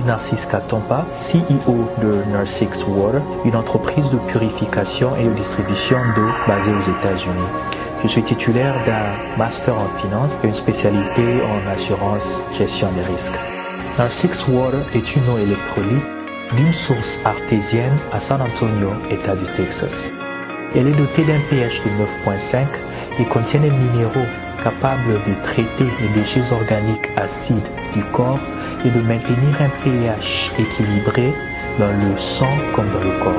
Narcisse Katompa, CEO de Narsix Water, une entreprise de purification et de distribution d'eau basée aux États-Unis. Je suis titulaire d'un master en finance et une spécialité en assurance gestion des risques. Narsix Water est une eau électrolyte d'une source artésienne à San Antonio, État du Texas. Elle est dotée d'un pH de 9.5 et contient des minéraux capables de traiter les déchets organiques acides du corps et de maintenir un pH équilibré dans le sang comme dans le corps.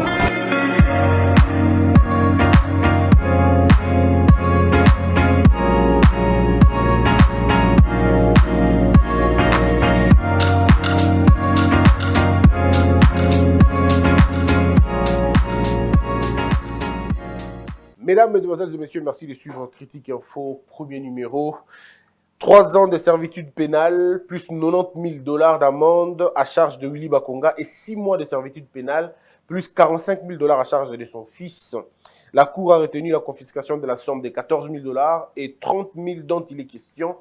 Mesdames, Mesdemoiselles et Messieurs, merci de suivre Critique Info, premier numéro. 3 ans de servitude pénale, plus 90 000 $ d'amende à charge de Willy Bakonga et 6 mois de servitude pénale, plus 45 000 $ à charge de son fils. La Cour a retenu la confiscation de la somme de 14 000 $ et 30 000 dont il est question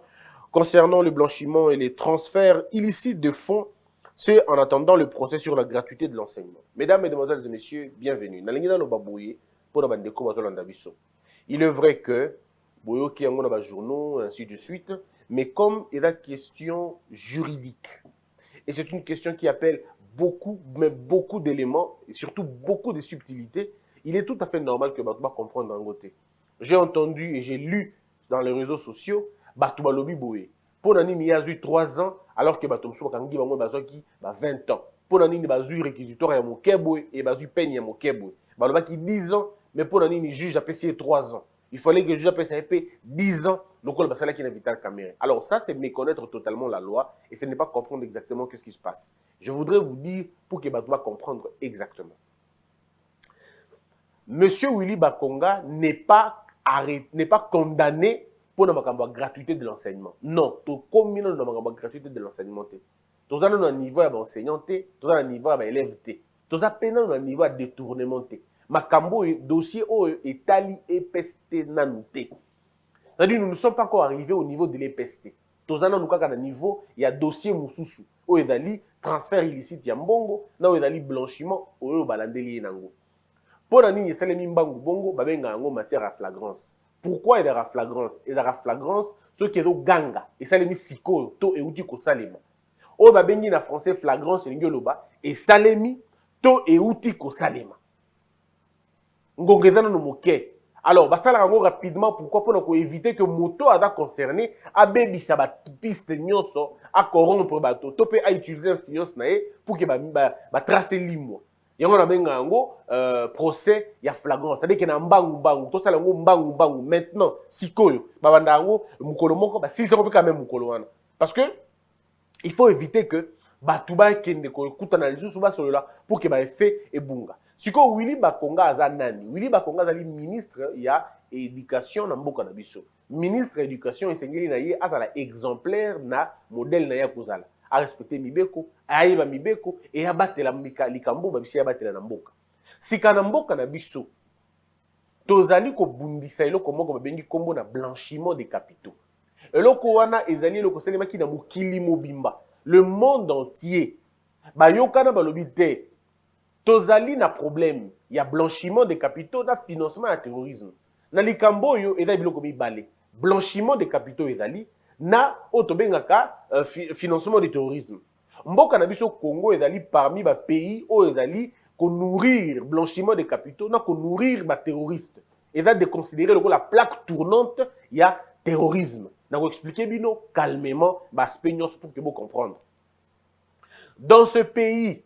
concernant le blanchiment et les transferts illicites de fonds, c'est en attendant le procès sur la gratuité de l'enseignement. Mesdames, Mesdemoiselles et Messieurs, bienvenue. Il est vrai que il y a des journaux, ainsi de suite, mais comme il y a une question juridique, et c'est une question qui appelle beaucoup d'éléments, et surtout beaucoup de subtilités, il est tout à fait normal que Batouba comprenne d'un côté. J'ai entendu et j'ai lu dans les réseaux sociaux, Batouba Lobi Boé. Pour Nani, il y a eu 3 ans, alors que Batouba Kangi Bazoki, 20 ans. Pour Nani, il y a eu réquisitoire à Mokeboué et il y a eu peine à Mokeboué. Batouba qui 10 ans, mais pour Nani, il juge à PC 3 ans. Il fallait que le juge appelle ça 10 ans, donc on va qui n'a vital caméra. Alors ça, c'est méconnaître totalement la loi et ce n'est pas comprendre exactement ce qui se passe. Je voudrais vous dire pour que Batouba comprendre exactement. Monsieur Willy Bakonga n'est pas condamné pour la gratuité de l'enseignement. Non, tout combien de la gratuité de l'enseignement. Tout ça, un niveau d'enseignant, tout ça, un niveau d'élève, tout ça, un niveau de détournement. Makambo dossier etali EPST nanouté. C'est-à-dire nous ne sommes pas encore arrivés au niveau de l'EPST. Tozana nous kaka na niveau il y a dossier mususu o edali transfert illicite ya mbongo na o edali blanchiment o balandeli nango. Pour nani esalemi mbangu bongo babenga yango matière à flagrance. Pourquoi il y a flagrance? Il y a flagrance ceux qui ont ganga esalemi siko to euti ko salema. O babengi na français flagrance ngoloba esalemi to euti ko salema. Ngongezana no moke. Alors, basala rango rapidement, pourquoi? Pour éviter que moto a concerné, a bébi sa piste nyoso, a corrompre bateau, topé a utiliser influence nae pour que ba tracer limo. Yango na benga yango procès ya flagrant. C'est-à-dire que na mbangu to sala ngo mbangu maintenant sikoyo babanda yango mukolo moko ba si c'est quand même mukolo wana. Parce que il faut éviter que batuba kende ko kutana lisusu ba solo là pour que ba effet ebunga. Siko Willy Bakonga aza nani? Willy Bakonga azali ministre ya éducation na mboka na biso. Ministre éducation esengeli na ye azala exemplaire na modèle na ya kozala. A respecter mibeko, a yeba mibeko et a batela likambo ba biso ya batela na mboka. Sika na mboka na biso tozali ko bundisa eloko moko babengi kombo na blanchiment des capitaux. Eloko wana ezali eloko selema ki na mokili mobimba. Le monde entier bayokana balobi te. Tozali na problème, il y a blanchiment des capitaux, na financement à terrorisme. Na likambo yo eza biloko mibale. Blanchiment des capitaux ezali na otobengaka financement du terrorisme. Mboka na biso Congo ezali parmi ba pays o ezali ko nourrir blanchiment des capitaux, na ko nourrir ba terroristes. Eza de considérer la plaque tournante il y a terrorisme. Na ko expliquer bino calmement ba aspect pour que vous comprendre. Dans ce pays,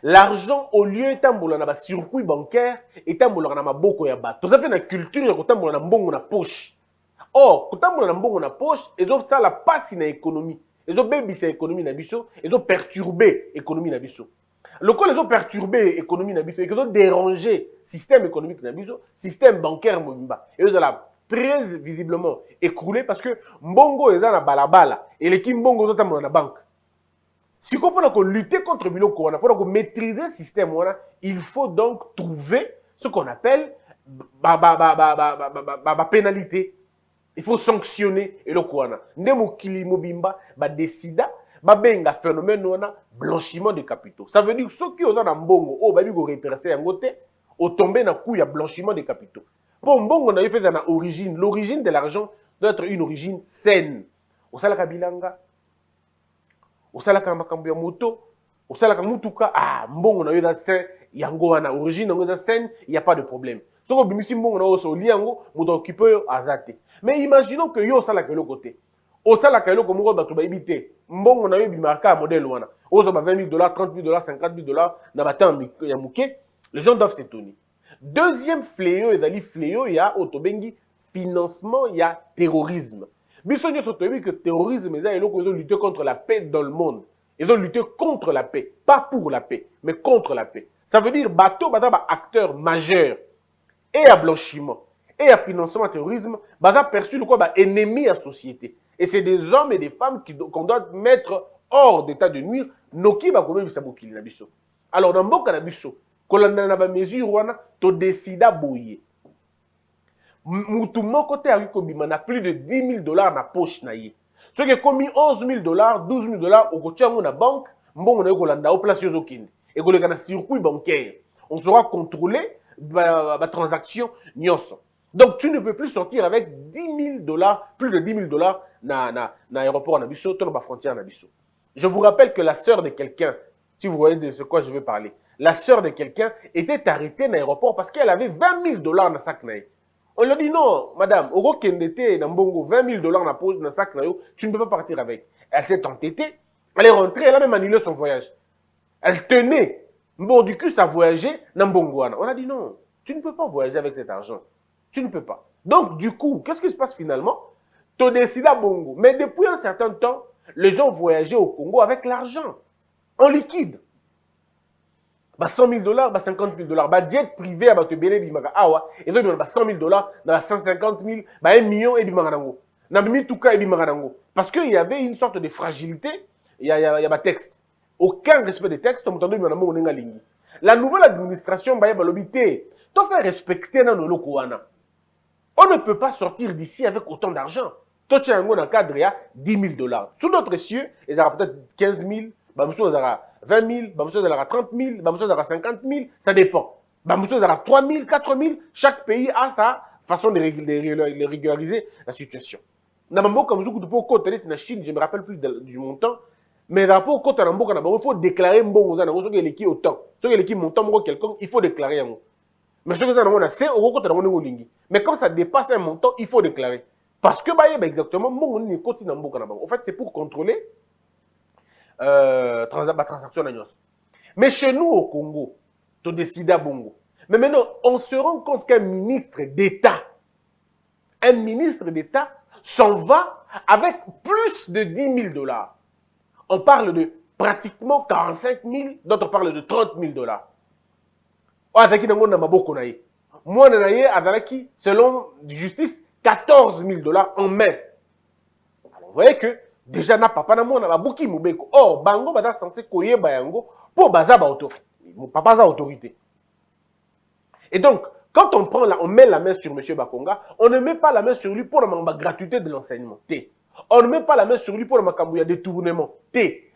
l'argent, au lieu de na circuit bancaire, est na maboko ya bato. Vous avez une culture de na mbongo na poche. Or, kotambola na mbongo na poche, ils ont ça la passe na économie. Ils ont baby sa économie na biso, ils ont perturbé l'économie na biso. Le coup, ils ont perturbé l'économie na biso, ils ont dérangé le système économique na biso, système bancaire mobimba. Et ils ont très visiblement écroulé parce que mbongo est na balabala et l'équipe mbongo est na banque. Si on peut lutter contre le biloko, pour maîtriser le système, il faut donc trouver ce qu'on appelle la pénalité. Il faut sanctionner le Kouana. Ndemo Kili Mobimba décida babenga phénomène wana blanchiment de capitaux. Ça veut dire ceux qui ont dans mbongo o babi go retracer yango te o tomber na coup ya blanchiment de capitaux. Pour mbongo na fait na origine, l'origine de l'argent doit être une origine saine. Osalaka bilanga, osalaka makambo ya moto, osalaka mutuka, ah mbongo na yo da sain yango wana origine yango da saine, il y a pas de problème. Soko bimisi mbongo na oso liango muto occupé azate. Mais imaginons que yo osalaka le côté. Osalaka eloko moko bato bayibi te mbongo na yo bimaka modèle wana ozo ba 20 000 $, 30 000 $, 50 000 $ na batemps ya muke, les gens doivent s'étonner. Deuxième fléau ezali fléau ya otobengi financement ya terrorisme. Biso nyonso toyebi que terrorisme eza eloko ezo lutter contre la paix dans le monde. Ils ont lutté contre la paix, pas pour la paix, mais contre la paix. Ça veut dire bateau bata ba acteur majeur et à blanchiment et à financement terrorisme, baza perçu le quoi ba ennemi à société. Et c'est des hommes et des femmes qu'on doit mettre hors d'état de nuire. Noki ba kobe bisa bokili na biso. Alors dans mboka na biso, kolanda na ba mesure wana to décida boye. Mutu moko te ari kobima na plus de 10 000 $ na poche na ye. Ce qui est commis 11 000 $, 12 000 $, au côté na banque, mbongo na kolanda au place yo zokinde. Et koleka na circuit bancaire. On sera contrôlé ba transaction nyonso. Donc tu ne peux plus sortir avec 10 000 $, plus de 10 000 $ na aéroport na biso, to na frontière na biso. Je vous rappelle que la sœur de quelqu'un, si vous voyez de ce quoi je vais parler, la sœur de quelqu'un était arrêtée dans l'aéroport parce qu'elle avait 20 000 $ dans sac na. On lui a dit non, madame, au kendete dans bongo 20 000 $ na pose dans sac na yo, tu ne peux pas partir avec. Elle s'est entêtée, elle est rentrée, elle a même annulé son voyage. Elle tenait, bon du coup ça voyageait dans bongo. On a dit non, tu ne peux pas voyager avec cet argent. Tu ne peux pas. Donc, du coup, qu'est-ce qui se passe finalement? Tu décides à Bongo. Mais depuis un certain temps, les gens voyageaient au Congo avec l'argent, en liquide. Bah 100 000 $, bah 50 000 $. Bah jet privé, bah te belé bimaga awa. Et donc, bah 100 000 $, bah 150 000, bah 1 million et bimaga nango. N'a mis tout cas et bimaga nango. Parce qu'il y avait une sorte de fragilité. Il y a un texte. Aucun respect des textes. La nouvelle administration, bah l'obité. Tu fais respecter dans nos locaux. On ne peut pas sortir d'ici avec autant d'argent. Toi, tu as un dans le cadre, il y a 10 000 $. Sous d'autres cieux, il y aura peut-être 15 000, il y aura 20 000, il y aura 30 000, il y aura 50 000, ça dépend. Il y aura 3 000, 4 000. Chaque pays a sa façon de régulariser la situation. Dans la Chine, je ne me rappelle plus du montant, mais dans le côté il faut déclarer un bon autant. Si il y a montant quelconque, il faut déclarer un. Mais ce que ça c'est mais quand ça dépasse un montant, il faut déclarer. Parce que exactement, en fait, c'est pour contrôler transaction. Mais chez nous au Congo, tu décides à Bongo. Mais maintenant, on se rend compte qu'un ministre d'État s'en va avec plus de 10 000 $. On parle de pratiquement 45 000, d'autres parlent de 30 000 $. Moi, selon justice, 14 000 $ en main. Alors, vous voyez que déjà, na papa na moi, na babuki mubeko. Or, bango bada censé koye bayango pour baza ba autorité. Papa za autorité. Et donc, quand on met la main sur M. Bakonga, on ne met pas la main sur lui pour la gratuité de l'enseignement. On ne met pas la main sur lui pour le détournement.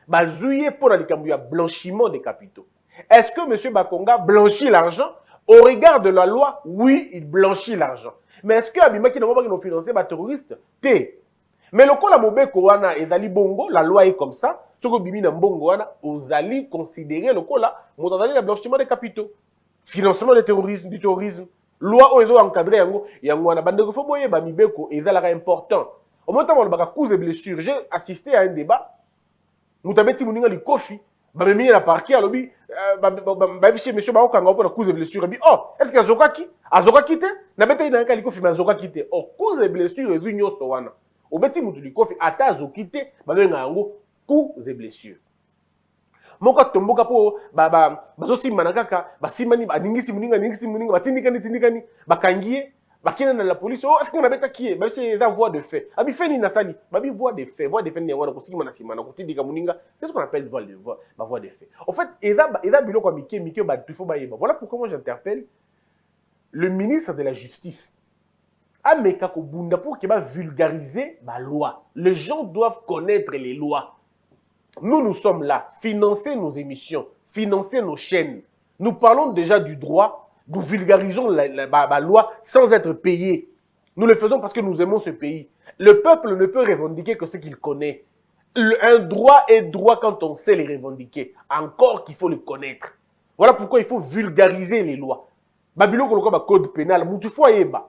Bazouye pour le blanchiment des capitaux. Est-ce que M. Bakonga blanchit l'argent? Au regard de la loi, oui, il blanchit l'argent. Mais est-ce que Abimaki n'a pas financé les terroristes? Mais le cas la Mobeko wana et Dali Bongo, la loi est comme ça. Ce que Bimi Bongo wana, vous allez considérer le cas là, le blanchiment des capitaux, financement du terrorisme. Loi ozo encadré yango, yango wana bande ko foboye ba mibeko et ça important. Au moment où on a cause de blessures, j'ai assisté à un débat. Mutabeti muninga li kofi. Bah mais la parquet alobi monsieur Baokanga pour la cause de blessure bi oh est-ce que azoka quitté na beta ina kaliko fi azoka quitté oh cause de blessure et union sowana obeti mutu likofi ata azokité ba benga yango cause de blessure moko tomboka po bazo simana kaka basimani baningisi muninga batindikani bakangiye bakina na la police oh est-ce qu'on a beta qui ba c'est la voie de fait abi feni na sali babi voie de fait ni wana kusima na simana kutindika muninga c'est ce qu'on appelle voie de fait. En fait eza biloko mike ba tufo ba yeba. Voilà pourquoi moi j'interpelle le ministre de la justice ameka ko bunda pour qu'il va vulgariser la loi. Les gens doivent connaître les lois. nous sommes là, financer nos émissions, financer nos chaînes. Nous parlons déjà du droit, nous vulgarisons la loi sans être payés. Nous le faisons parce que nous aimons ce pays. Le peuple ne peut revendiquer que ce qu'il connaît. Un droit est droit quand on sait les revendiquer. Encore qu'il faut le connaître. Voilà pourquoi il faut vulgariser les lois. Babilo koloko ba code pénal, mutu fo yeba.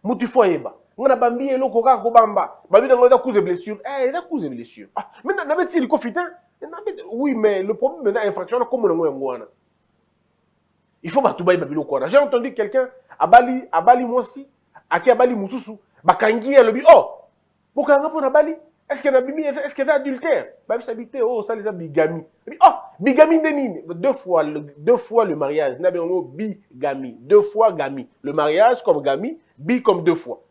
Mutu fo yeba. Ngana bambi eloko ka ko bamba. Babilo ngoza cause de blessure. Il a cause de blessure. Ah, mais n'avait il cofitin? Oui, mais le problème maintenant infraction comme le ngwana. Il faut ba tuba babilo ko. J'ai entendu quelqu'un à Bali moi aussi, à qui à Bali mususu, bakangi elobi oh. Pourquoi on a Bali? Est-ce qu'il y a bimi? Est-ce qu'il y a adultère? Babi s'habiter oh ça les a bigami. Oh, bigami denine. Deux fois le mariage. N'abongo bigami. Deux fois gami. Le mariage comme gami, bi comme deux fois.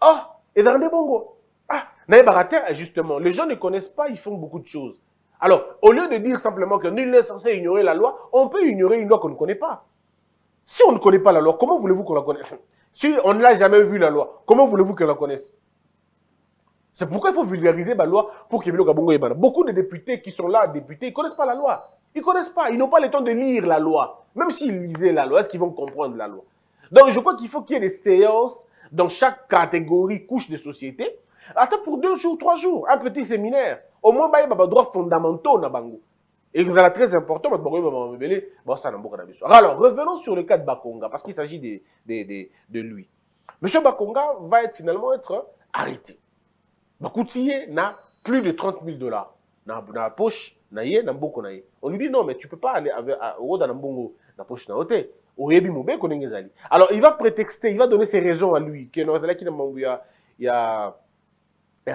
Oh, et dans des bongos. Ah, naïbarater justement. Les gens ne connaissent pas, ils font beaucoup de choses. Alors, au lieu de dire simplement que nul n'est censé ignorer la loi, on peut ignorer une loi qu'on ne connaît pas. Si on ne connaît pas la loi, comment voulez-vous qu'on la connaisse? Si on ne l'a jamais vu la loi, comment voulez-vous qu'on la connaisse? C'est pourquoi il faut vulgariser la loi pour qu'il y ait Bongo Ebana. Beaucoup de députés qui sont là, députés, ils ne connaissent pas la loi. Ils ne connaissent pas, ils n'ont pas le temps de lire la loi. Même s'ils lisaient la loi, est-ce qu'ils vont comprendre la loi? Donc je crois qu'il faut qu'il y ait des séances dans chaque catégorie, couche de société. Attends pour 2 jours, 3 jours, un petit séminaire. Au moins, il y a des droits fondamentaux dans Bango. Et c'est très important, alors revenons sur le cas de Bakonga, parce qu'il s'agit de lui. Monsieur Bakonga va finalement être arrêté. Bakoutiye n'a plus de 30 000 $ dans la poche. On lui dit non, mais tu ne peux pas aller dans la poche. Alors il va prétexter, il va donner ses raisons à lui. Il y a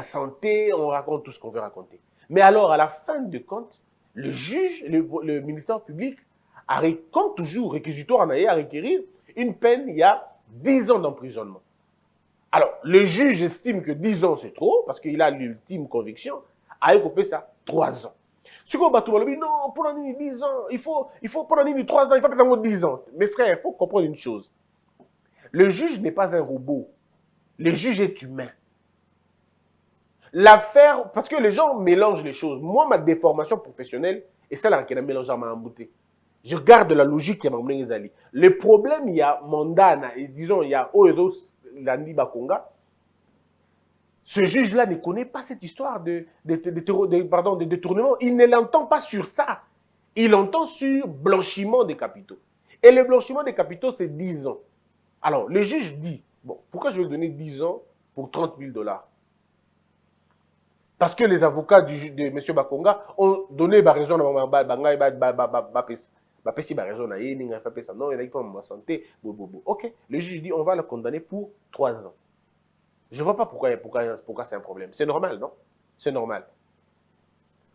santé, on raconte tout ce qu'on veut raconter. Mais alors, à la fin de compte, le juge, le ministère public, comme toujours, réquisitoire en a requérir une peine, il y a 10 ans d'emprisonnement. Alors, le juge estime que 10 ans, c'est trop, parce qu'il a l'ultime conviction, a coupé ça 3 ans. Si on bat tout le monde, non, pour l'année 10 ans, il faut pour l'année 3 ans, il faut peut-être 10 ans. Mes frères, il faut comprendre une chose. Le juge n'est pas un robot. Le juge est humain. L'affaire, parce que les gens mélangent les choses. Moi, ma déformation professionnelle, et celle qui a mélangé à ma embouté. Je garde la logique qui a mélangé les alliés. Le problème, il y a Mandana, et disons, il y a Oedo Landi Bakonga. Ce juge-là ne connaît pas cette histoire de détournement. Il ne l'entend pas sur ça. Il entend sur blanchiment des capitaux. Et le blanchiment des capitaux, c'est 10 ans. Alors, le juge dit, bon, pourquoi je vais donner 10 ans pour 30 000 $? Parce que les avocats de M. Bakonga ont donné raison à Banga santé. Ok, le juge dit on va le condamner pour 3 ans. Je ne vois pas pourquoi c'est un problème. C'est normal, non? C'est normal.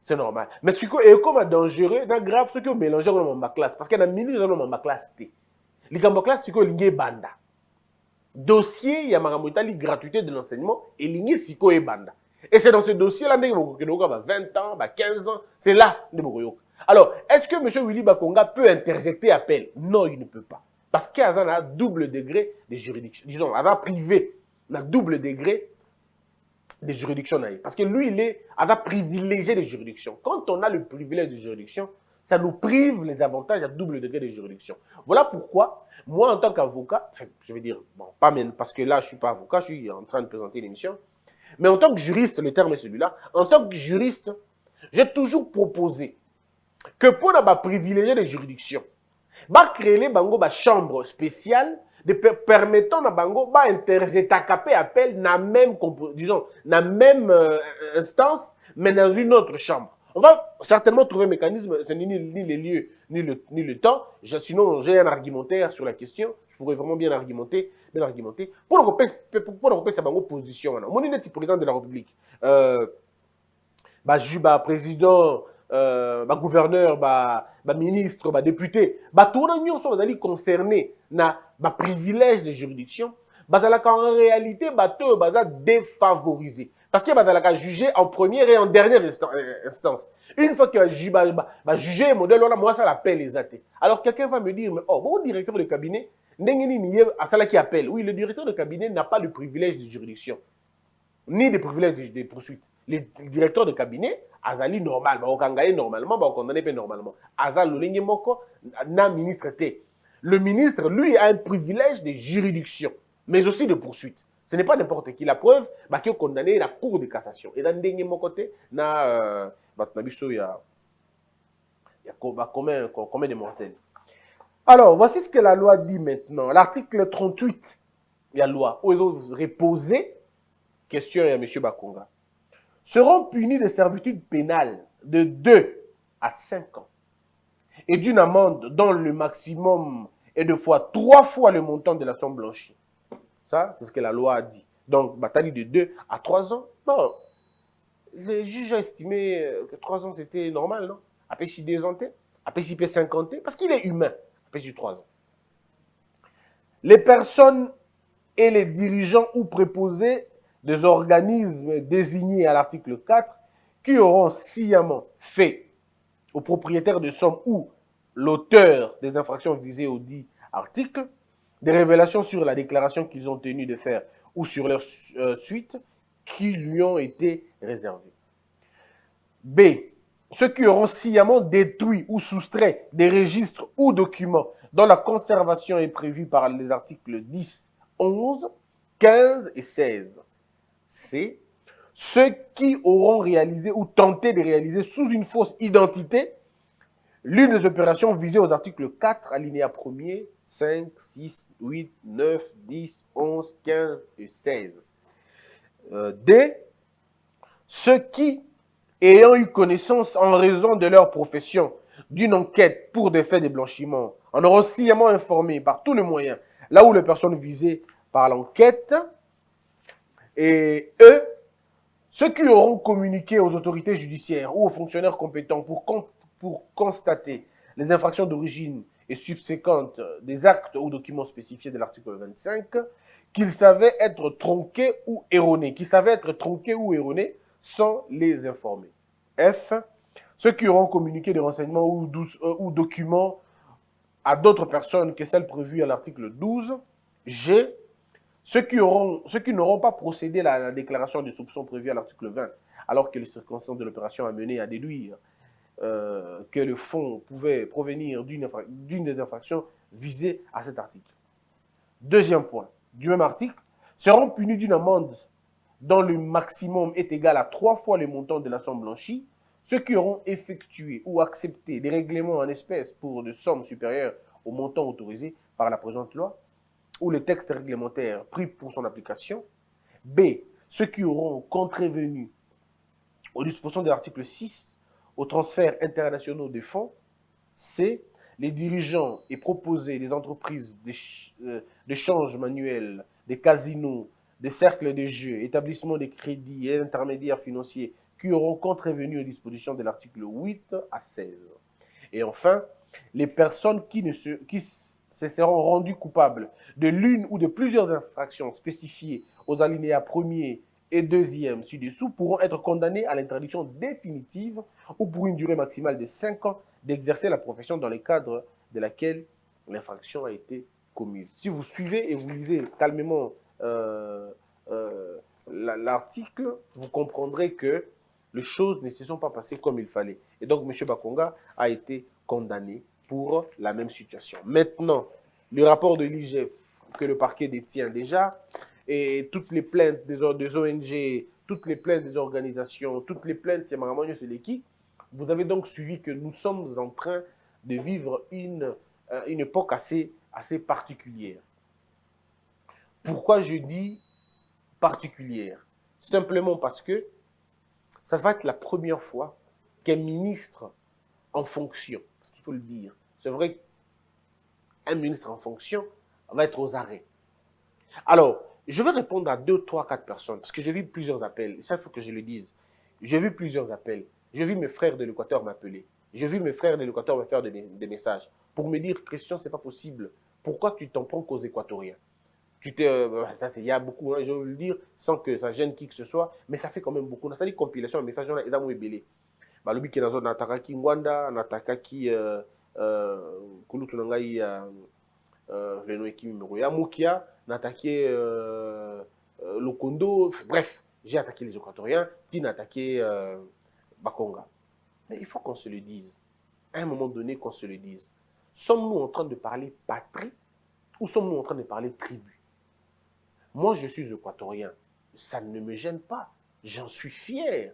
C'est normal. Mais ce qui est comme dangereux, c'est grave, ce qui est mélangé dans ma classe. Parce qu'il y a des milliers dans ma classe. Les classe, c'est que l'ingé banda. Dossier, il y a ma gratuité de l'enseignement et l'ingé, c'est que banda. Et c'est dans ce dossier-là, 20 ans, 15 ans, c'est là. Alors, est-ce que M. Willy Bakonga peut interjecter appel? Non, il ne peut pas. Parce qu'il y a un double degré de juridiction. Disons, un privé, un double degré de juridiction. Parce que lui, il a privilégié les juridictions. Quand on a le privilège de juridiction, ça nous prive les avantages à double degré de juridiction. Voilà pourquoi, moi, en tant qu'avocat, je vais dire, bon, pas même, parce que là, je ne suis pas avocat, je suis en train de présenter l'émission. Mais en tant que juriste, le terme est celui-là, en tant que juriste, j'ai toujours proposé que pour privilégier les juridictions, créer une chambre spéciale permettant à Bango d'interjeter appel dans la même, disons, dans la même instance, mais dans une autre chambre. On va certainement trouver un mécanisme, c'est ni les lieux, ni le temps. Sinon, j'ai un argumentaire sur la question. Je pourrais vraiment bien argumenter. Pour le repérer sa position. Mon est président de la République. Président, gouverneur, ministre, député. Tout le monde sont concernés dans le privilège de juridiction. En réalité, ils défavorisé. Parce qu'il va juger en première et en dernière instance. Une fois qu'il va juger le modèle, moi, ça l'appelle les athées. Alors, quelqu'un va me dire, mais bon directeur de cabinet, qui appelle. Oui, le directeur de cabinet n'a pas le privilège de juridiction, ni de privilège de poursuite. Le directeur de cabinet, azali normal, ba okangaye normalement, ba condamné normalement. Azal lolingi moko na ministre T. Le ministre, lui, a un privilège de juridiction, mais aussi de poursuite. Ce n'est pas n'importe qui. La preuve, bah, qui est condamné la Cour de cassation. Et dans le mon côté, na il y a combien de mortels. Alors, voici ce que la loi dit maintenant. L'article 38 de la loi, où ils ont reposé, question à M. Bakonga, seront punis de servitude pénale de 2 à 5 ans et d'une amende dont le maximum est 3 fois le montant de la somme blanchie. Ça, c'est ce que la loi a dit. Donc, bataille de 2 à 3 ans. Non, le juge a estimé que 3 ans, c'était normal, non? Après, si 2 ans, après, si 50 ans, parce qu'il est humain. Après, si 3 ans. Les personnes et les dirigeants ou préposés des organismes désignés à l'article 4 qui auront sciemment fait au propriétaire de sommes ou l'auteur des infractions visées au dit article des révélations sur la déclaration qu'ils ont tenu de faire ou sur leur suite qui lui ont été réservées. B. Ceux qui auront sciemment détruit ou soustrait des registres ou documents dont la conservation est prévue par les articles 10, 11, 15 et 16. C. Ceux qui auront réalisé ou tenté de réaliser sous une fausse identité l'une des opérations visées aux articles 4, alinéa 1er, 5, 6, 8, 9, 10, 11, 15 et 16. D. Ceux qui, ayant eu connaissance en raison de leur profession d'une enquête pour des faits de blanchiment, en auront sciemment informé par tous les moyens, là où les personnes visées par l'enquête, et eux, ceux qui auront communiqué aux autorités judiciaires ou aux fonctionnaires compétents pour constater les infractions d'origine et subséquentes des actes ou documents spécifiés de l'article 25, qu'ils savaient être tronqués ou erronés, sans les informer. F. Ceux qui auront communiqué des renseignements ou documents à d'autres personnes que celles prévues à l'article 12. G. Ceux qui n'auront pas procédé à la déclaration de soupçons prévue à l'article 20, alors que les circonstances de l'opération amenaient à déduire que le fonds pouvait provenir d'une des infractions visées à cet article. Deuxième point, du même article, seront punis d'une amende dont le maximum est égal à 3 fois le montant de la somme blanchie, ceux qui auront effectué ou accepté des règlements en espèces pour des sommes supérieures au montant autorisé par la présente loi, ou le texte réglementaire pris pour son application. B. Ceux qui auront contrevenu aux dispositions de l'article 6 aux transferts internationaux de fonds. C. Les dirigeants et proposés des entreprises d'échange manuel, des casinos, des cercles de jeux, établissements de crédit et intermédiaires financiers qui auront contrevenu aux dispositions de l'article 8 à 16. Et enfin, les personnes qui se seront rendues coupables de l'une ou de plusieurs infractions spécifiées aux alinéas 1er et 2e ci-dessous pourront être condamnées à l'interdiction définitive ou pour une durée maximale de 5 ans d'exercer la profession dans le cadre de laquelle l'infraction a été commise. Si vous suivez et vous lisez calmement l'article, vous comprendrez que les choses ne se sont pas passées comme il fallait. Et donc, M. Bakonga a été condamné pour la même situation. Maintenant, le rapport de l'IGF que le parquet détient déjà, et toutes les plaintes des ONG, toutes les plaintes des organisations, toutes les plaintes de l'équipe, vous avez donc suivi que nous sommes en train de vivre une époque assez particulière. Pourquoi je dis particulière? Simplement parce que ça va être la première fois qu'un ministre en fonction, parce qu'il faut le dire, c'est vrai qu'un ministre en fonction va être aux arrêts. Alors, je vais répondre à 2, 3, 4 personnes, parce que j'ai vu plusieurs appels, ça il faut que je le dise. J'ai vu plusieurs appels, j'ai vu mes frères de l'Équateur m'appeler, j'ai vu mes frères de l'Équateur me faire des messages pour me dire, Christian, c'est pas possible, pourquoi tu t'en prends qu'aux Équatoriens? Ça, il y a beaucoup, hein, je veux le dire, sans que ça gêne qui que ce soit, mais ça fait quand même beaucoup. Ça dit compilation, un message, ils ont ébélé. Balobi qui est dans zone Natakaki Ngwanda, Natakaki Kulutunangai, Reno Ekimi Mukia, Nataki Lokondo, bref. j'ai attaqué les Équatoriens, Tine a attaqué Bakonga. Mais il faut qu'on se le dise. À un moment donné, qu'on se le dise. Sommes-nous en train de parler patrie ou sommes-nous en train de parler tribu? Moi, je suis équatorien. Ça ne me gêne pas. J'en suis fier.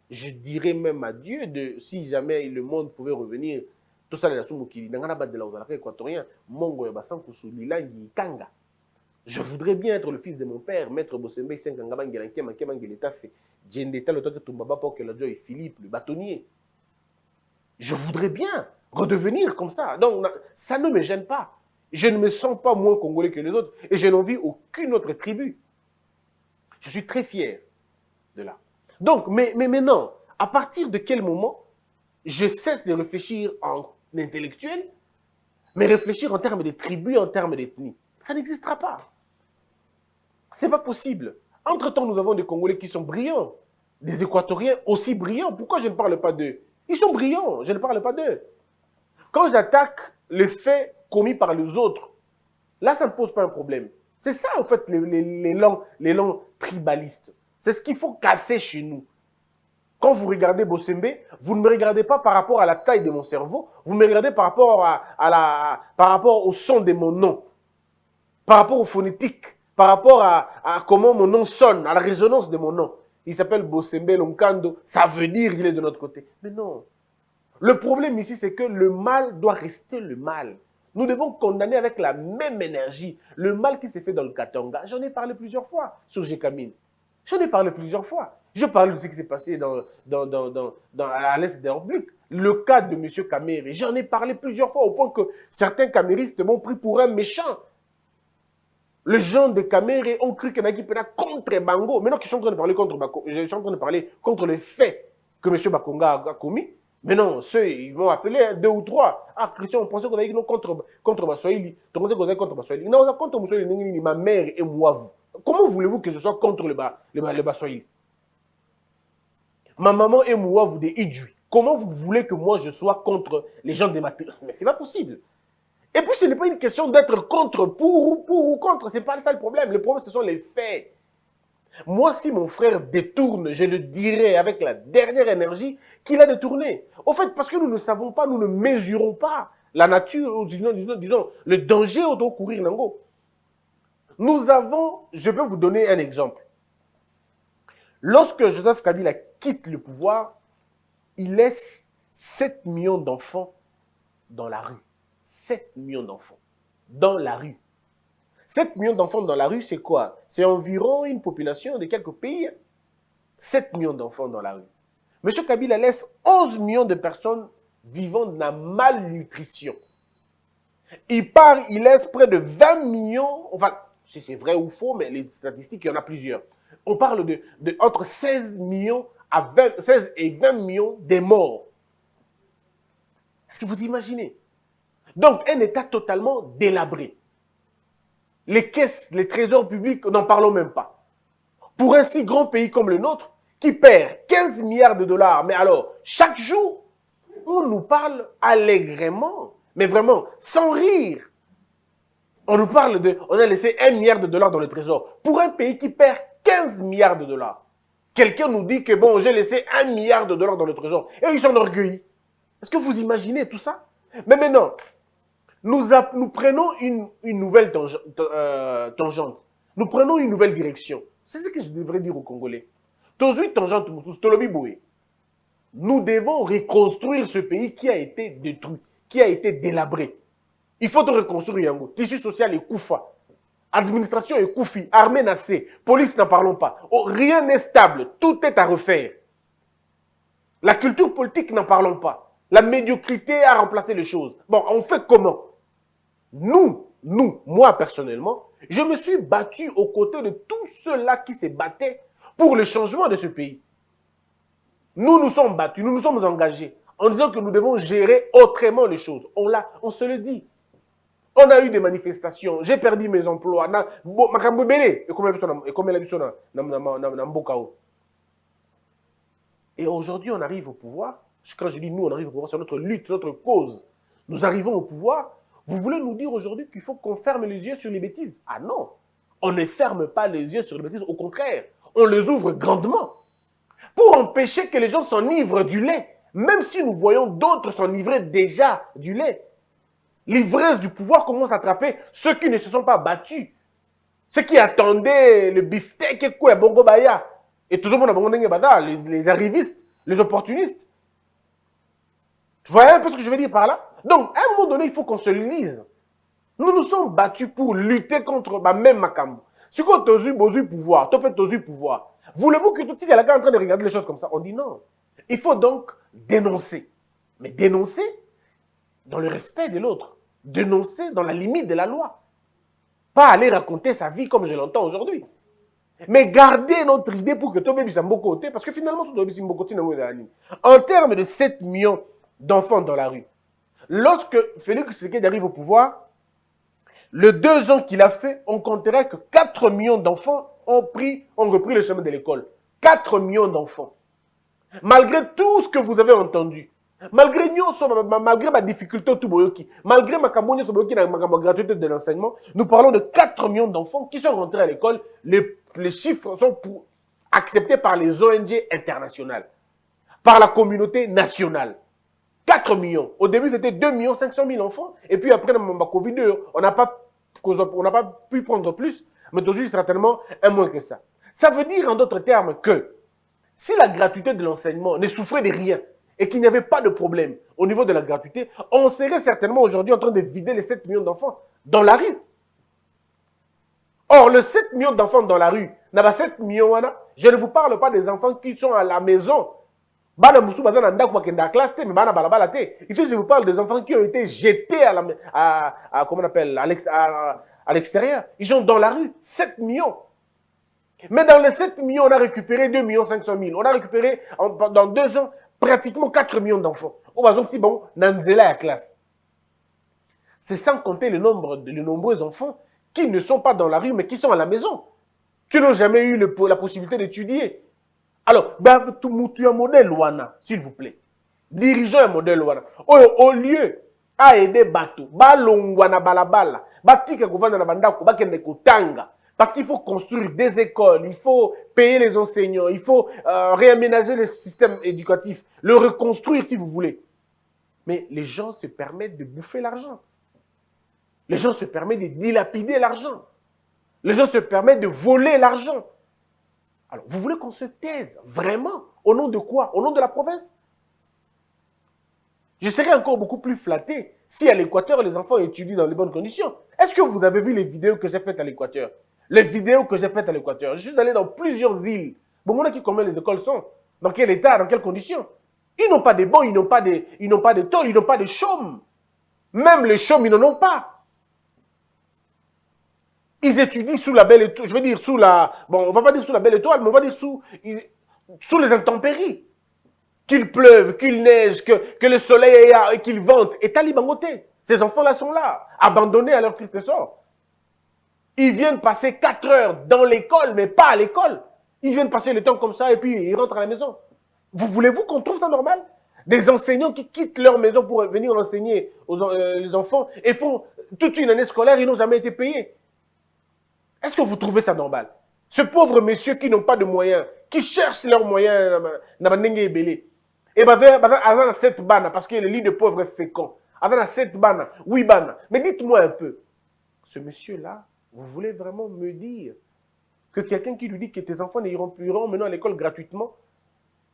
Je dirais même à Dieu, si jamais le monde pouvait revenir, tout ça, équatorien, je voudrais bien être le fils de mon père, maître Bosembe, Philippe, le bâtonnier. Je voudrais bien redevenir comme ça. Donc, ça ne me gêne pas. Je ne me sens pas moins congolais que les autres et je n'envie aucune autre tribu. Je suis très fier de là. Donc, mais maintenant, à partir de quel moment je cesse de réfléchir en intellectuel, mais réfléchir en termes de tribus, en termes d'ethnie? Ça n'existera pas. Ce n'est pas possible. Entre-temps, nous avons des Congolais qui sont brillants, des Équatoriens aussi brillants. Pourquoi je ne parle pas d'eux? Ils sont brillants, je ne parle pas d'eux. Quand j'attaque les faits commis par les autres, là, ça ne pose pas un problème. C'est ça, en fait, les langues tribalistes. C'est ce qu'il faut casser chez nous. Quand vous regardez Bosembe, vous ne me regardez pas par rapport à la taille de mon cerveau, vous me regardez par rapport, par rapport au son de mon nom, par rapport aux phonétiques, par rapport à comment mon nom sonne, à la résonance de mon nom. Il s'appelle Bosembe Lonkando, ça veut dire qu'il est de notre côté. Mais non. Le problème ici, c'est que le mal doit rester le mal. Nous devons condamner avec la même énergie le mal qui s'est fait dans le Katanga. J'en ai parlé plusieurs fois sur Gécamine. J'en ai parlé plusieurs fois. Je parle de ce qui s'est passé à l'Est de la République. Le cas de M. Kamere, j'en ai parlé plusieurs fois au point que certains caméristes m'ont pris pour un méchant. Les gens de Kamere ont cru qu'il y en a qui peuvent contre Bango. Maintenant que je suis en train de parler contre Bango, je suis en train de parler contre les faits que M. Bakonga a commis. Mais non, ceux, ils vont appeler 2 ou 3. Ah, Christian, on pensait qu'on avait contre Baswahili. On pensait qu'on avait contre Baswahili. Non, on a contre Baswahili, ma mère et moi. Comment voulez-vous que je sois contre le Baswahili? Ma maman et moi, vous des Idjui. Comment vous voulez que moi je sois contre les gens des matériaux? Mais c'est pas possible. Et puis ce n'est pas une question d'être contre, pour ou contre. C'est pas ça le problème. Le problème, ce sont les faits. Moi, si mon frère détourne, je le dirai avec la dernière énergie qu'il a détourné. Au fait, parce que nous ne savons pas, nous ne mesurons pas la nature, disons le danger au doit courir Nango. Nous avons, je vais vous donner un exemple. Lorsque Joseph Kabila quitte le pouvoir, il laisse 7 millions d'enfants dans la rue. 7 millions d'enfants dans la rue. 7 millions d'enfants dans la rue, c'est quoi? C'est environ une population de quelques pays. 7 millions d'enfants dans la rue. M. Kabila laisse 11 millions de personnes vivant dans la malnutrition. Il part, il laisse près de 20 millions, enfin, si c'est vrai ou faux, mais les statistiques, il y en a plusieurs. On parle de entre 16 et 20 millions de morts. Est-ce que vous imaginez? Donc, un État totalement délabré. Les caisses, les trésors publics, n'en parlons même pas. Pour un si grand pays comme le nôtre, qui perd 15 milliards de dollars, mais alors, chaque jour, on nous parle allègrement, mais vraiment, sans rire. On nous parle on a laissé 1 milliard de dollars dans le trésor. Pour un pays qui perd 15 milliards de dollars. Quelqu'un nous dit que bon, j'ai laissé 1 milliard de dollars dans le trésor. Et ils sont orgueillis. Est-ce que vous imaginez tout ça? Mais maintenant, nous prenons une nouvelle tangente. Nous prenons une nouvelle direction. C'est ce que je devrais dire aux Congolais. Nous devons reconstruire ce pays qui a été détruit, qui a été délabré. Il faut reconstruire Yango. Tissu social est Koufa. Administration est Koufi. Armée Nassé. Police, n'en parlons pas. Oh, rien n'est stable. Tout est à refaire. La culture politique, n'en parlons pas. La médiocrité a remplacé les choses. Bon, on fait comment? Moi personnellement, je me suis battu aux côtés de tous ceux-là qui se battaient pour le changement de ce pays. Nous nous sommes battus, nous nous sommes engagés en disant que nous devons gérer autrement les choses. On se le dit. On a eu des manifestations, j'ai perdu mes emplois. Et aujourd'hui, on arrive au pouvoir. Quand je dis nous, on arrive au pouvoir, c'est notre lutte, notre cause. Nous arrivons au pouvoir. Vous voulez nous dire aujourd'hui qu'il faut qu'on ferme les yeux sur les bêtises? Ah non, on ne ferme pas les yeux sur les bêtises. Au contraire, on les ouvre grandement pour empêcher que les gens s'enivrent du lait, même si nous voyons d'autres s'enivrer déjà du lait. L'ivresse du pouvoir commence à attraper ceux qui ne se sont pas battus, ceux qui attendaient le beefsteak et quoi, bongo baya, et toujours les arrivistes, les opportunistes. Vous voyez un peu ce que je veux dire par là? Donc, à un moment donné, il faut qu'on se lise. Nous nous sommes battus pour lutter contre même Makambo. Si on a besoin pouvoir, tu peux pouvoir. Voulez-vous que tout le monde est en train de regarder les choses comme ça? On dit non. Il faut donc dénoncer. Mais dénoncer dans le respect de l'autre. Dénoncer dans la limite de la loi. Pas aller raconter sa vie comme je l'entends aujourd'hui. Mais garder notre idée pour que tout le monde soit côté, parce que finalement, tout le monde soit côté. En termes de 7 millions d'enfants dans la rue, lorsque Félix Tshisekedi arrive au pouvoir, le 2 ans qu'il a fait, on compterait que 4 millions d'enfants ont repris le chemin de l'école. 4 millions d'enfants. Malgré tout ce que vous avez entendu, malgré ma difficulté, malgré ma gratuité de l'enseignement, nous parlons de 4 millions d'enfants qui sont rentrés à l'école. Les chiffres sont acceptés par les ONG internationales, par la communauté nationale. 4 millions. Au début, c'était 2 500 000 enfants. Et puis après, dans la Covid, on n'a pas pu prendre plus. Mais aujourd'hui, certainement, un moins que ça. Ça veut dire, en d'autres termes, que si la gratuité de l'enseignement ne souffrait de rien et qu'il n'y avait pas de problème au niveau de la gratuité, on serait certainement aujourd'hui en train de vider les 7 millions d'enfants dans la rue. Or, le 7 millions d'enfants dans la rue, je ne vous parle pas des enfants qui sont à la maison. Ici, je vous parle des enfants qui ont été jetés à l'extérieur. Ils sont dans la rue. 7 millions. Mais dans les 7 millions, on a récupéré 2 500 000. On a récupéré, dans 2 ans, pratiquement 4 millions d'enfants. Donc, si bon, Nanzela à classe. C'est sans compter le nombre de nombreux enfants qui ne sont pas dans la rue, mais qui sont à la maison, qui n'ont jamais eu la possibilité d'étudier. Alors, tu as un modèle Wana, s'il vous plaît. Dirigeons un modèle Wana. Au lieu à aider Bato, Balongwana Balabala, Batika Gouvana Bandako, Bakende Kotanga, parce qu'il faut construire des écoles, il faut payer les enseignants, il faut réaménager le système éducatif, le reconstruire si vous voulez. Mais les gens se permettent de bouffer l'argent. Les gens se permettent de dilapider l'argent. Les gens se permettent de voler l'argent. Alors, vous voulez qu'on se taise, vraiment? Au nom de quoi? Au nom de la province? Je serais encore beaucoup plus flatté si à l'Équateur, les enfants étudient dans les bonnes conditions. Est-ce que vous avez vu les vidéos que j'ai faites à l'Équateur? Les vidéos que j'ai faites à l'Équateur. Je suis allé dans plusieurs îles. Bon, on qui combien les écoles sont? Dans quel état? Dans quelles conditions? Ils n'ont pas de bancs, ils n'ont pas de tôles, ils n'ont pas de chaumes. Même les chaumes, ils n'en ont pas. Ils étudient sous la belle étoile, je veux dire sous la... Bon, on ne va pas dire sous la belle étoile, mais on va dire sous les intempéries. Qu'il pleuve, qu'il neige, que le soleil et qu'il vente. Et talibangoté. Ces enfants-là sont là, abandonnés à leur triste sort. Ils viennent passer 4 heures dans l'école, mais pas à l'école. Ils viennent passer le temps comme ça et puis ils rentrent à la maison. Voulez-vous qu'on trouve ça normal? Des enseignants qui quittent leur maison pour venir enseigner les enfants et font toute une année scolaire, ils n'ont jamais été payés. Est-ce que vous trouvez ça normal? Ce pauvre monsieur qui n'ont pas de moyens, qui cherchent leurs moyens, et dans cette banne, parce que le lit de pauvres est fécond. Dans cette banne, oui banne. Mais dites-moi un peu, ce monsieur-là, vous voulez vraiment me dire que quelqu'un qui lui dit que tes enfants n'iront maintenant à l'école gratuitement,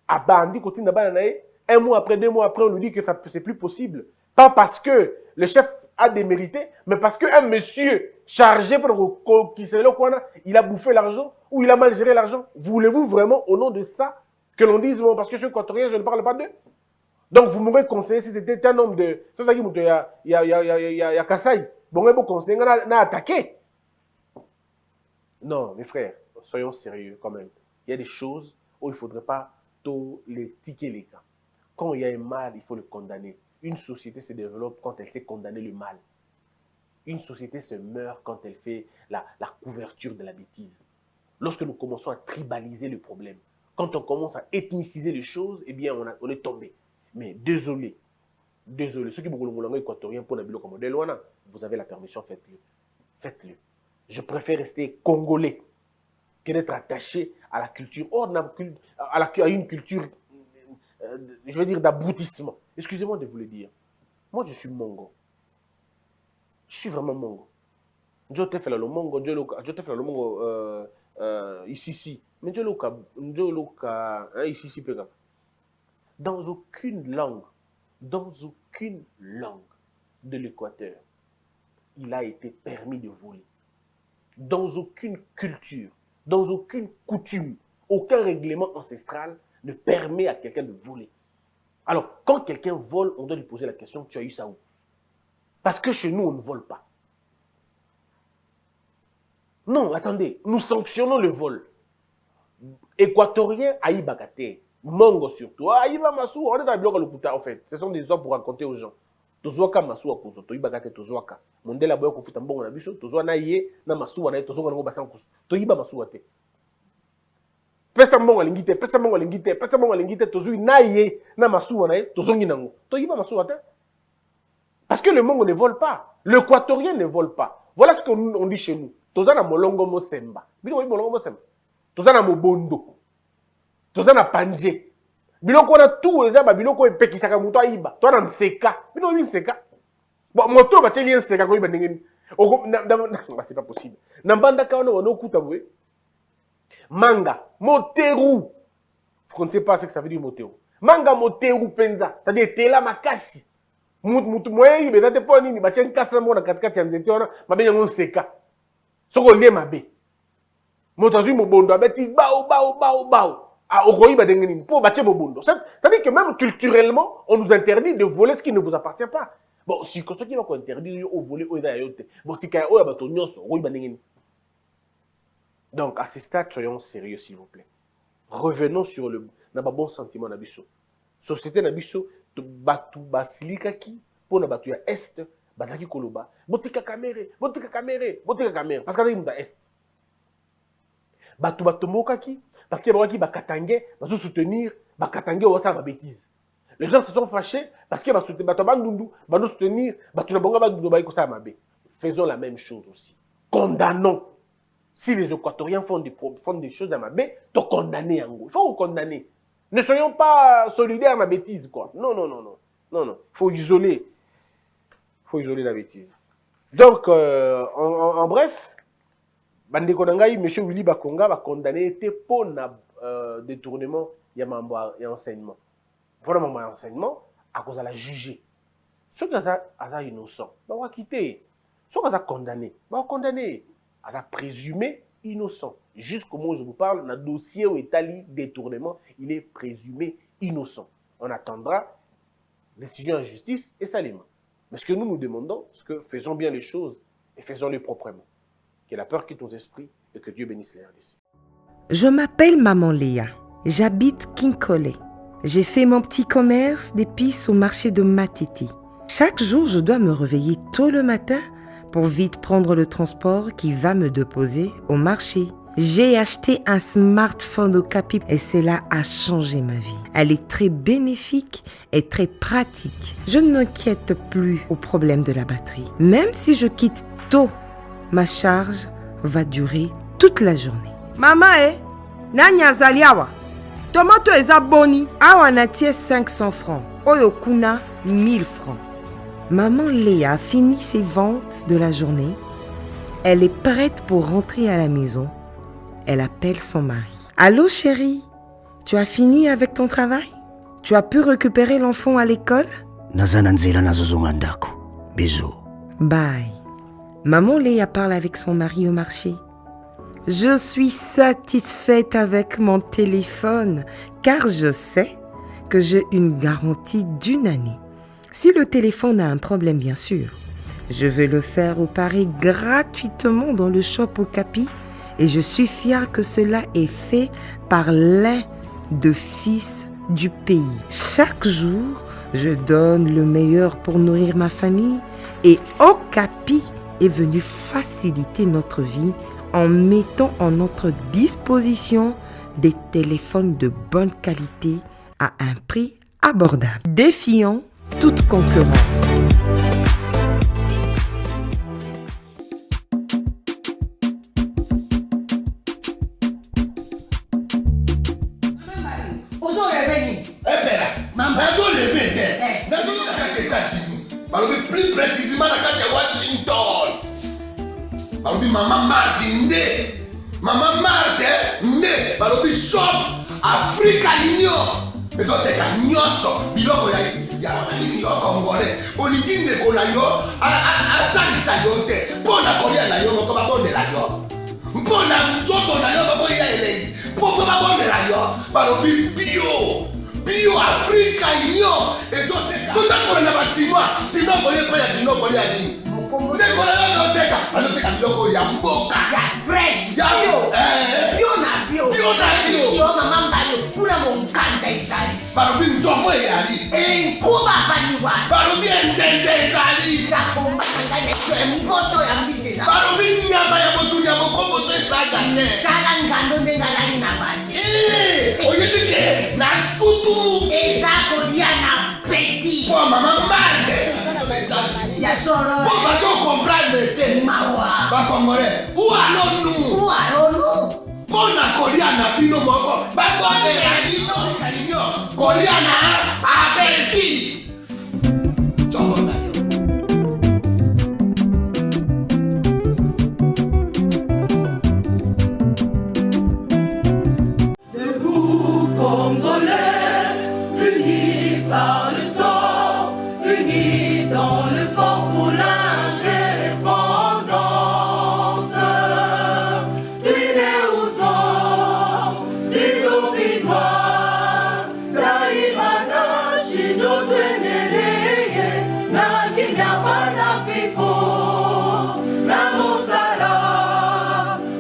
un mois après, 2 mois après, on lui dit que c'est plus possible. Pas parce que le chef a démérité, mais parce qu'un monsieur chargé pour qui il a bouffé l'argent ou il a mal géré l'argent. Voulez-vous vraiment, au nom de ça, que l'on dise, bon, parce que je suis équatorien, je ne parle pas d'eux? Donc, vous m'aurez conseillé, si c'était un homme de... Il y a Kassai. Bon, vous conseillez, on a attaqué. Non, mes frères, soyons sérieux quand même. Il y a des choses où il ne faudrait pas les tiquer les cas. Quand il y a un mal, il faut le condamner. Une société se développe quand elle sait condamner le mal. Une société se meurt quand elle fait la couverture de la bêtise. Lorsque nous commençons à tribaliser le problème, quand on commence à ethniciser les choses, eh bien, on est tombé. Mais désolé, ceux qui sont équatoriens pour Nabilo comme Delwana, vous avez la permission, faites-le. Faites-le. Je préfère rester congolais que d'être attaché à la culture. Or, à une culture, je veux dire, d'abrutissement. Excusez-moi de vous le dire. Moi, je suis mongo. Je suis vraiment mongo. Je te fais le mongo, je te fais le mongo ici. Mais je ici, dans aucune langue de l'Équateur, il a été permis de voler. Dans aucune culture, dans aucune coutume, aucun règlement ancestral ne permet à quelqu'un de voler. Alors, quand quelqu'un vole, on doit lui poser la question, tu as eu ça où? Parce que chez nous, on ne vole pas. Non, attendez, nous sanctionnons le vol. Équatorien, Aïbakate, Mongo surtout. Aïba Massou, on est dans le bloc à l'Okuta, en fait. Ce sont des histoires pour raconter aux gens. Tozoaka Massou à Kouzo, Toïbakate Tozoaka. Mondela Boya Kofuta Mbongo Nabiso, Tozoa Naye, na Massou, na Tozoa Nango Basan Kouzo. Toïba Massou Ate. Pesa Mbongo Lingite, Pesa Mbongo Lingite, Pesa Mbongo Lingite, Tozoui Naye, na Massou, na Tozongi Nango. Toïba Massou Ate. Parce que le Mongo ne vole pas. L'équatorien ne vole pas. Voilà ce qu'on dit chez nous. Tozana Molongo Mosemba. Bino Molongo Mosemba. Tozana Mobondo. Tozana Panje. Biloko na tout ezaba biloko epekisaka muto ayiba. Toi na nseka. Bino wi nseka. Bon moto ba teli nseka ko iba ndengeni. C'est pas possible. Na mbanda ka ono okuta bwe. Manga, moteru. Vous ne savez pas ce que ça veut dire moteru. Manga moteru penza. C'est-à-dire tela makasi. Mutu moye ibe zate po nini ba tien kasa mo na katikati ya nzete ona mabe yango nseka. Soko lie mabe. Moto azui mobondo abeti bao. C'est-à-dire que même culturellement, on nous interdit de voler ce qui ne vous appartient pas. Bon, si ce qui va interdire de voler, bon, si donc, à ce stade, soyons sérieux, s'il vous plaît. Revenons sur le bon sentiment d'Abisso. Société d'Abisso, batu basilikaki, pour na batu ya est, bazaki koloba, botika kamere. Parce que y a est. Batu batomokaki, parce qu'il y a des gens qui vont soutenir, qui vont faire des bêtises. Les gens se sont fâchés parce qu'ils vont soutenir, faisons la même chose aussi. Condamnons. Si les Équatoriens font des choses à Mabé, tu condamner en gros. Il faut condamner. Ne soyons pas solidaires à ma bêtise, quoi. Non. Il faut isoler. La bêtise. Donc, en bref, Bande Konangaï, M. Willy Bakonga va condamner pour détournement et enseignement. Pour le enseignement, à cause de la juger. Ceux qui sont innocents, ils vont quitter. Ceux qui sont condamnés, ils vont condamner. Ils sont présumés innocents. Jusqu'au moment où je vous parle, dans le dossier où est allé détournement, il est présumé innocent. On attendra décision en justice et salement. Mais ce que nous demandons, c'est que faisons bien les choses et faisons-les proprement. Que la peur quitte nos esprits et que Dieu bénisse les RDC. Je m'appelle Maman Léa. J'habite Kinkole. J'ai fait mon petit commerce d'épices au marché de Matiti. Chaque jour, je dois me réveiller tôt le matin pour vite prendre le transport qui va me déposer au marché. J'ai acheté un smartphone Okapi et cela a changé ma vie. Elle est très bénéfique et très pratique. Je ne m'inquiète plus au problème de la batterie. Même si je quitte tôt, ma charge va durer toute la journée. Maman, nanya zaliawa. Tomato eza boni. Awa natie 500 francs. Oyokuna 1000 francs. Maman Léa a fini ses ventes de la journée. Elle est prête pour rentrer à la maison. Elle appelle son mari. Allô chérie, tu as fini avec ton travail? Tu as pu récupérer l'enfant à l'école? Bisous. Bye. Maman Léa parle avec son mari au marché. Je suis satisfaite avec mon téléphone car je sais que j'ai une garantie d'1 année. Si le téléphone a un problème, bien sûr, je vais le faire réparer gratuitement dans le shop Okapi et je suis fière que cela est fait par l'un des fils du pays. Chaque jour, je donne le meilleur pour nourrir ma famille et Okapi est venu faciliter notre vie en mettant en notre disposition des téléphones de bonne qualité à un prix abordable, défiant toute concurrence. balobi plus précisément na kati ya Washington balobi mama Martin nde mama Martin nde balobi shop Africa Union ezoteka nyonso biloko ya yo congolais olingi ndeko na yo asalisa yo te mpo na kolia na yo moko babondela yo mpo na nzoto na yo baboya elengi mpo babondela yo balobi bio Africa Union ezoteka totakola na basinois sino kolia mpe ya sino kolia nini ndeko na yo azoteka biloko ya mboka ya fresh ya bio mama mbayo kuna monkanja ezali balobi nzomo eyali enkuba baliwa balobi enjenje ezali zakombakanga neso empoto ya mbisi ezali balobi nyama ya bosuni ya mokomboso ezaga te tala ngando nde ngalali na basi oyebi ke na sutu eza kolia na peti po mama Martin ya solo po bazokomprendre te mawa bakongolais ualonu mpo na kolia na bino moko bakondela bino kolia na apeti nzongo na yo Debout Congolais, unis par le sang, unis dans le fort pour l'indépendance. Unis aux hommes, ces opinois, Daimana, Shido, Tweneleye, Nakinyapana Piko, Namosala,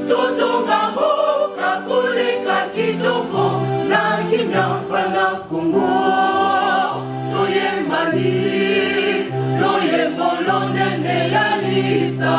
Totongambo, Kakuleka Kitoko, Nakinyapana Kongo, Toyembali, Loyembolonde Yalisa.